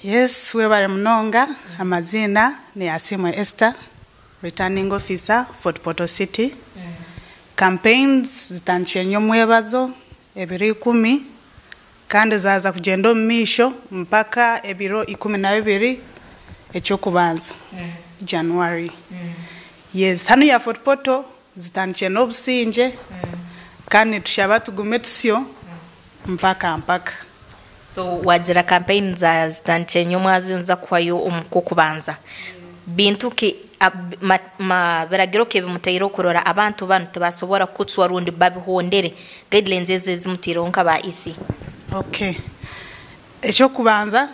Yes, webale munonga. Amazina ni Asimwe Esther, Returning Officer, Fort Portal City. Campaigns zitandikira nnyo mwebazo ebiro 10 kandi zaza kugenda omumisho mpaka ebiro 12 ekyokubanza January. Yes, hano ya Fort Portal zitandikira n'obusinge kandi tushaba tugume tusyo mpaka. So wagira campaign za zitandikira nnyo mwazunza kwayo omukukubanza. Bintu ki biragiro ke bimutayiro kurora abantu basobora kutswa rundi babihondere guidelines ezimutiro nka ba EC. Okay. Ekyo kubanza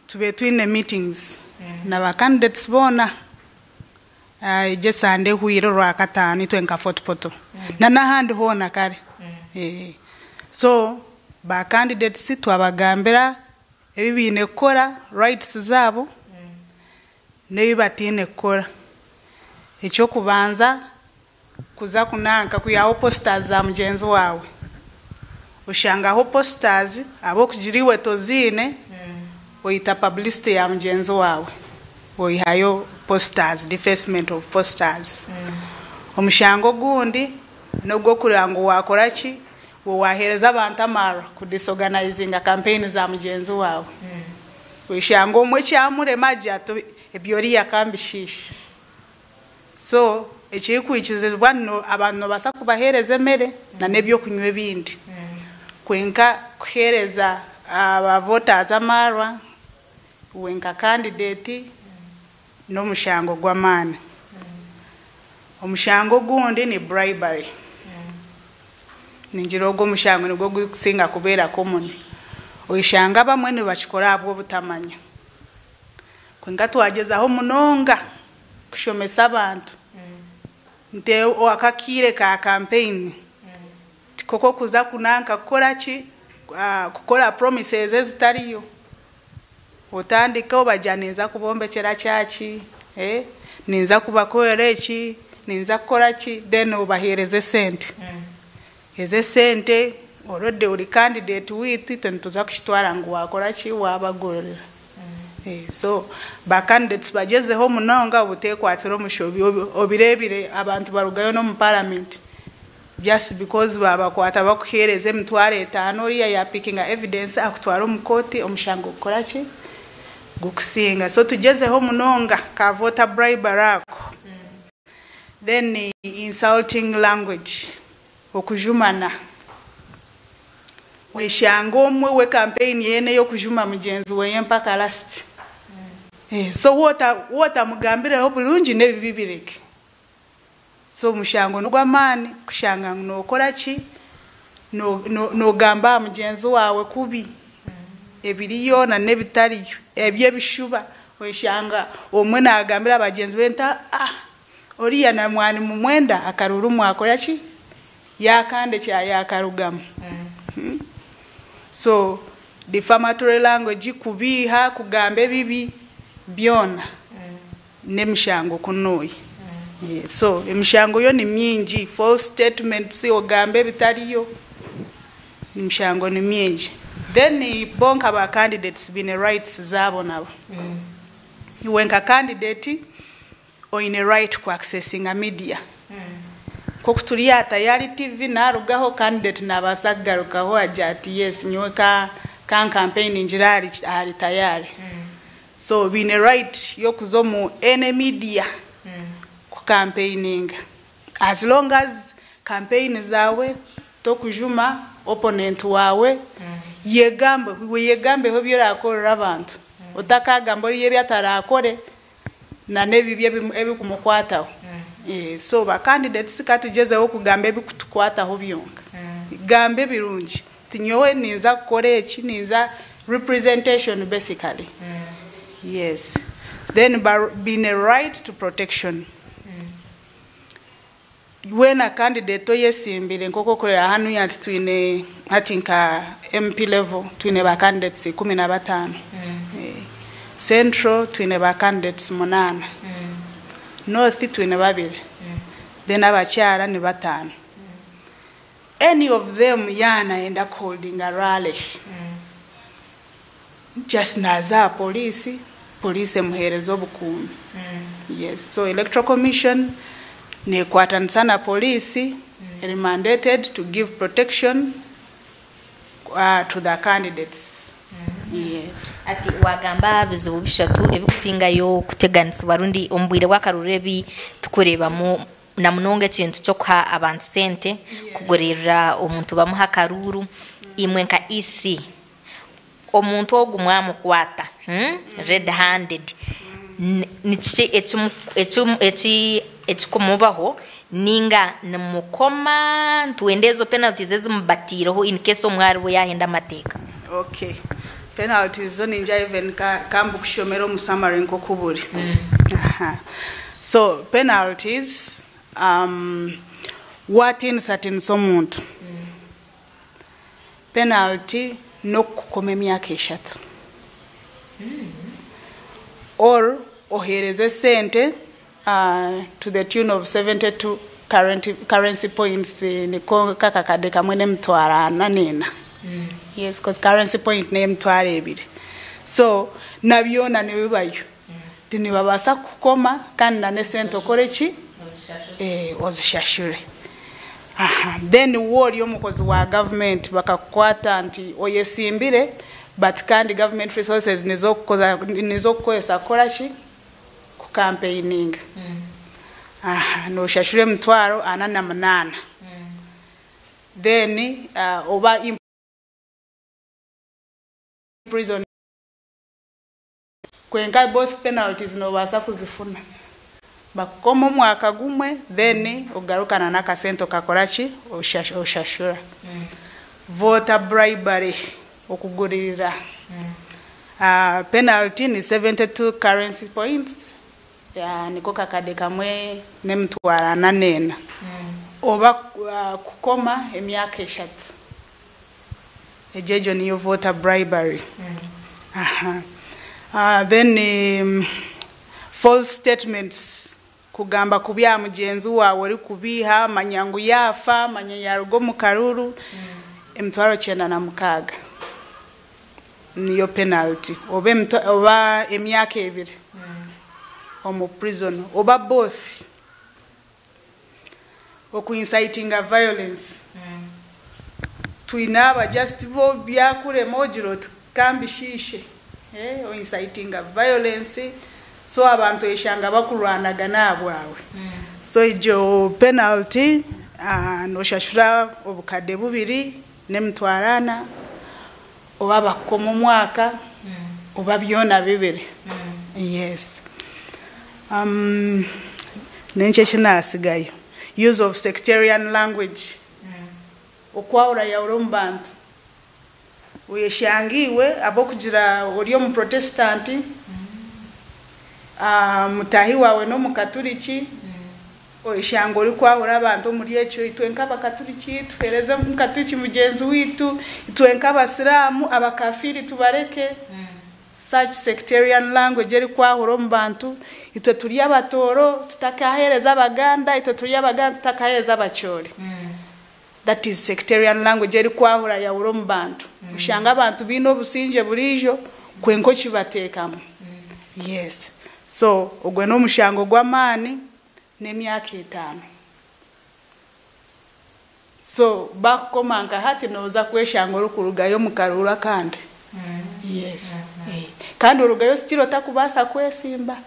tube twine meetings na ba candidates bona je Sunday huiro rwa katani twenka Fort Portal na nahandi hona kare. So ba candidates twabagambira ebibine kora rights zabo nebibatine kora. Ekyo kubanza kuza kunanka kuyaho posters za mugenzi wawe. Ushanga ho posters abo kujiriwe tozine oita publicity ya mugenzi wawe. Oihayo posters, defacement of posters. Omushango gundi nobwo kurango wakoraki wo wahereza abantu amara ku disorganizing a campaign za mugenzi wawe. Ushango omwe cyamure majato ebyori yakambishisha. So ekikuikizibwa no abantu basa kubahereza mere na nebyo kunywe bindi. Kwenka kuhereza aba voters amarwa wenka candidate no mushango gwamana. Omushango gundi ni bribery. Ninjirogo mushango nigwo gusinga kubera common. Oyishanga bamwe ne bakikora abwo butamanya. Kwenka twagezaho munonga kushomesa abantu. Nte wakakire ka campaign. Koko kuza kunanka korachi kukora promises ezitariyo. Otandika obajaneza kubombekera chachi, ninza kubakorechi, ninza korachi then obahereze sente. Eze sente already uri candidate witu tentuza kushitwara ngo wakorachi wabagorera. So ba candidates bageze ho munonga obutekwatiro mushobi obirebire abantu barugayo no mu parliament just because baba kwata bakuhereze mtware 5 uriya ya picking evidence akutwara mu koti omushango korachi gukusinga. So tugeze ho munonga ka voter bribery ako. Then insulting language okujumana. Weshango omwe we campaign yene yo kujuma mugenzi we mpaka last. So wota mugambire ho bulungi nebibibireke. So mushango nugwamani kushanga no korachi no gamba mugenzi wawe kubi ebiriyo na nebitariyo ebye bishuba weshanga omwe na agambira abagenzi benta oriya na mwani mumwenda akaruru mwakorachi yakande kya yakarugamu. So defamatory language kubiha kugambe bibi byona nemishango kunoyi. So emishango yo ni myingi, false statements ogambe bitariyo emishango ni myingi. Then bonka ba candidates bine rights zabo nabo. Wenka candidate oine right ku accessing a media. Kokutulia tayari TV narugaho candidate nabasagarukaho ajati yes nyoka kan campaign njirari ali tayari. So bine right yo kuzomu any media ku campaigning. As long as campaign zawe tokujuma opponent wawe yegambe ho byorakora abantu otakagamba ori yebyatarakore na nebibye ebikumukwataho. So ba candidates katugezeho kugamba ebikutukwataho byonka. Gambe birungi tinyowe ninza korechi ninza representation basically. Yes. Then being a right to protection. When a candidate yesimbire nkoko korera hanu yanti twine atinka MP level twine ba candidates 15. Central twine ba candidates 8. North twine 2. Then abakyala ni 5. Any of them yana enda holding a rally. just naza police emuhereza obukuumi. Yes, so electoral commission nekwatanisa na police are mandated to give protection to the candidates. Yes. Ati wagamba bizibu bishatu ebikusingayo kuteganisibwa rundi ombwire bw'akarurebi tukurebamu na munonga ekintu kyo kuha abantu sente kugurira omuntu bamuha akaruru imwe nka isi omuntu ogumwamu kwata red handed nikiche ekikumubaho ninga namukoma ntuendezo penalties ezimubatireho in case omwari we yahenda amateka. Okay, penalties zo ninja even kambu kushomero mu summary nko kuburi. So penalties what in certain somuntu penalty no kukoma emyaka 3 or ohereze sente to the tune of 72 currency points ni kaka kade kamwe nemtwara nanena. Yes, because currency point ne mtwara ebiri. So nabyona nebibayo tinibabasa kukoma kandi na sente okorechi ozishashure. Then wori omukozi wa government bakakwata anti oyesimbire but kandi government resources nizokukozesa korachi ku campaigning. No shashure mtwaro 48. Then oba prison kwenga both penalties no basa kuzifuna bakoma mwaka gumwe then ogarukana na kasento kakorachi oshashura. Voter bribery okugurira penalty ni 72 currency points niko kakade kamwe nemtwara nanena. Oba kukoma emyaka 3 ejejo niyo voter bribery. Then false statements kugamba kubya mugenzi wawe ori kubiha manyangu yafa manyayarugo mu karuru emtwaro 96 niyo penalty. Oba emyaka 2 omu prison oba both oku inciting a violence tuinaba just bo byakure mojiro kambishishe o inciting a violence so abantu eshanga bakurwanaga nabwawe. So ijo penalty no shashura obukade bubiri nemtwarana oba bakoma mwaka oba byona bibiri. Yes. Nenche chinasigayo use of sectarian language okwaura ya urombantu uyeshangiwe abokugira oriyo mu protestant mutahi wawe no mu katoliki oyeshango uri kwaura abantu muri echo itwenka abakatoliki tufereze mu katoliki mugenzi witu itwenka abasilamu abakafiri tubareke. Such sectarian language eri kwaura mu bantu itwe turi abatoro tutakahereza abaganda itwe turi abaganda tutakahereza abachori. That is sectarian language eri kwahura ya uromu bantu. Ushanga abantu bino businje burijo kwenko kibatekamo. Yes. So ogwe no mushango gw'amani nemyaka 5. So bakomanga hati noza kweshango rukurugayo mukarura kandi. Yes. Kandi urugayo stilo takubasa kwesimba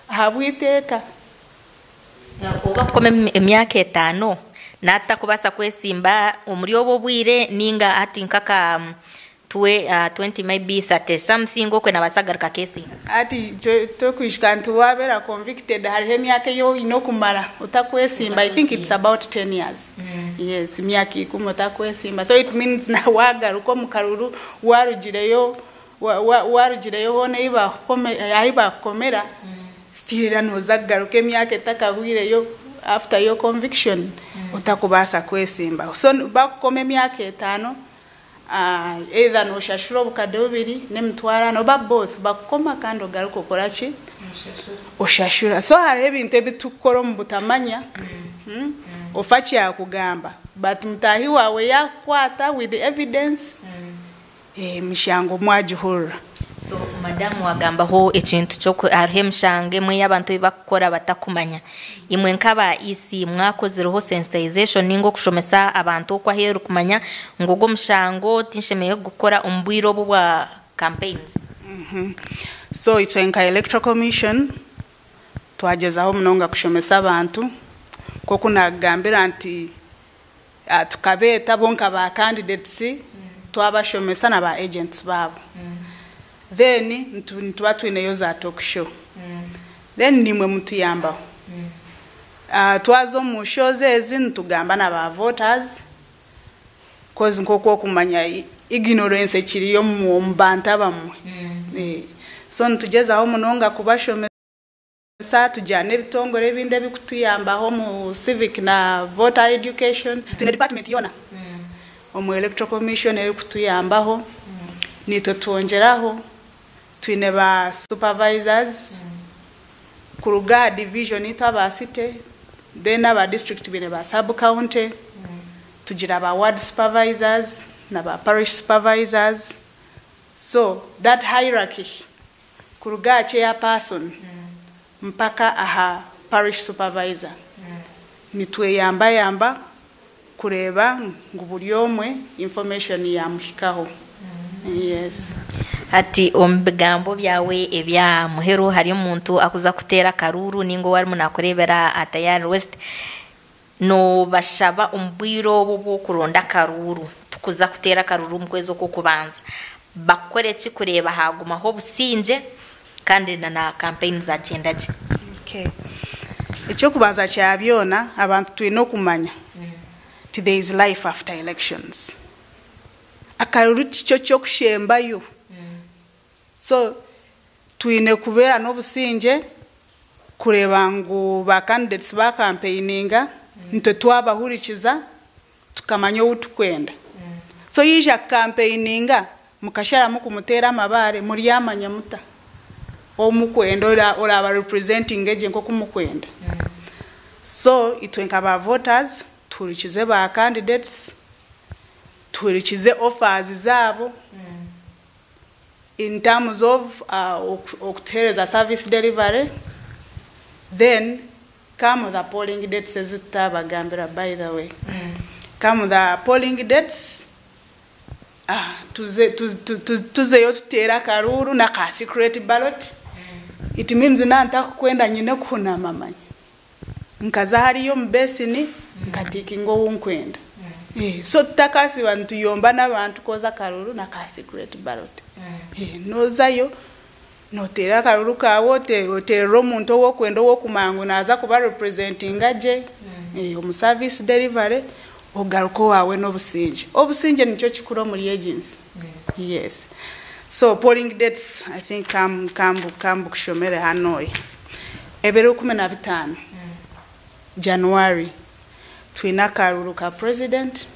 habwiteka. Oba kome emyaka 5 nata kubasa kwesimba omuri obo bwire ninga ati nkaka 20 maybe 30 something okwe nabasagarika kesi ati to kwishkantu wabera convicted hari emyaka yo inokumara utakwesimba. I think it's about 10 years. Yes, emyaka 10 utakwesimba. So it means na wagaruko mukaruru warugireyo hone iba komera stira no zagaruke emyaka etakagwireyo after your conviction utakubasa kwesimba. So bakome emyaka 5 either no shashuro bukade bubiri nemtwara no ba both bakoma kandi ogaruko korachi oshashura. So hari ebintu ebitukoro mubutamanya ofachi yakugamba but mtahi wawe yakwata with the evidence mishango mwajihura. madamu wagambaho ekintu cyo hariho emishango emwe y'abantu bakukora batakumanya imwe nkaba isi mwakozireho sensitization ningo kushomesa abantu uko aheru kumanya ngo go mushango tinshemeye gukora umbwiro bwa campaigns. So it's an electoral commission twagezaho munonga kushomesa abantu ko kunagambira anti tukabeta bonka ba candidates twabashomesa na ba agents babo. Then ntwatwine yoza talk show. Then nimwe mutuyamba. Twazo mu shows ezi ntugamba na ba voters cause nkoko kumanya ignorance ekiriyo mu mbanta bamwe. So ntugeza munonga kubashomesa tujane ebitongore binde bikutuyambaho mu civic na voter education tune department yona omu electoral commission ekutuyambaho nito tuongeraho twine ba supervisors kuruga division itaba city then aba district bine ba sub county tugira ba ward supervisors na ba parish supervisors. So that hierarchy kuruga chairperson mpaka aha parish supervisor nitwe yamba kureba nguburyomwe information yamuhikaho. Yes. Ati ombigambo byawe ebya muhero hari umuntu akuza kutera karuru ningo wari munakorebera atayari west no bashaba umbwiro bwo kuronda karuru tukuza kutera karuru mukwezo ko kubanza bakore ki kureba haguma ho businje kandi na campaign za cyendaje. Okay. Ekyo kubanza kyabyona abantu twino kumanya. There is life after elections. Akaruru cyo kushembayo. So twine kubera no businje kureba ngo ba candidates ba campaigninga nto twabahurikiza tukamanya utukwenda. So yija campaigninga mukashara mukumutera amabare muri yamanya muta omukwenda ora aba representing agent ko kumukwenda. So itwenka ba voters turikize ba candidates turikize offers zabo in terms of okutereza service delivery. Then come the polling dates ezitabagambira by the way. Come the polling dates tuze yotera karuru na ka secret ballot. It means nanta kwenda nyine kuna mamanya nkaza hariyo mbesini nkatikingo wunkwenda. So takasi bantu yomba n'abantu koza karuru na ka secret ballot. Nozayo notera karuru kawo otero muntu wo kwenda wo kumangu naza kuba representing aje omu service delivery ogaruko wawe no businje. Obusinje nicho kikuro muri agency. Yes. So polling dates I think kambu kushomere Hanoi. Ebero 15 January twina karuru ka president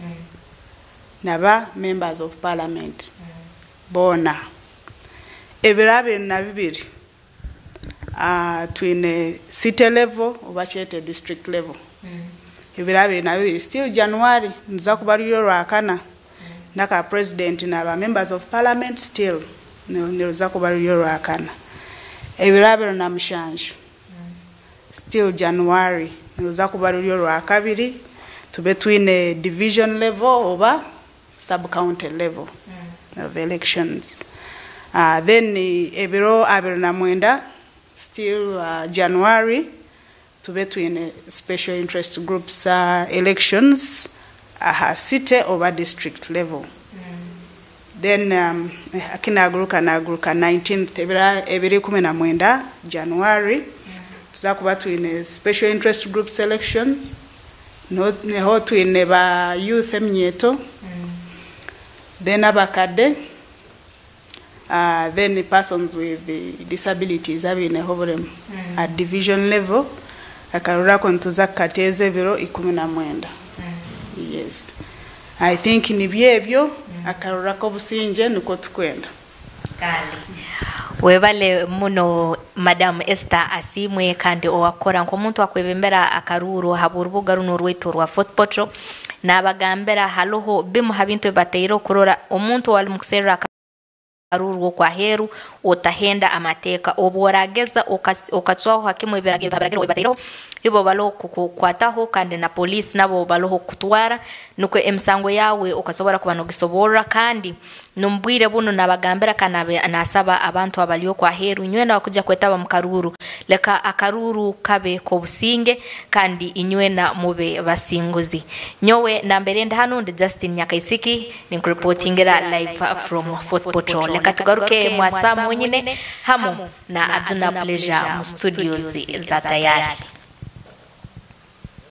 naba members of parliament bona. Eberabe na bibiri twine city level obachete district level. Eberabe na bibiri still January nza kubariro rakana naka president na members of parliament still nza kubariro rakana. Eberabe na mshanju still January nza kubariro rakabiri to between a division level over sub county level of elections. Then ebiro abirna mwenda still January to between special interest groups elections city over district level. Then akina guruka 19th ebiri 19 January tuzakuba twine special interest groups elections neho twine ba youth emnyeto then abakade then persons with disabilities abine hoborem at division level akarura kontuza kateze biro 19. Yes, I think ni byebyo akarura ko businje nuko tukwenda kandi webale muno Madam Esther Asimwe kandi owakora nko muntu akwebembera akaruru haburubuga runo rweto rwa football nabagambera haloho bimu habintu batayiro kurora omuntu wali mukusera karuru kwa heru otahenda amateka oborageza okatwaho hakimu ibiragiro ibatiro ibo balo kukwataho kandi na police nabo balo kutwara nuko emsango yawe okasobora kubanogisobora kandi numbwire buno nabagambira kana nasaba abantu abaliyo kwa heru nywena bakujja kwetaba mu karuru leka akaruru kabe ko businge kandi inywena mube basinguzi nyowe namberenda hano ndi Justin Nyakaisiki ni reportingira live from Fort Patrol leka tugaruke mwasamu nyine hamo na atuna pleasure mu studios za tayari.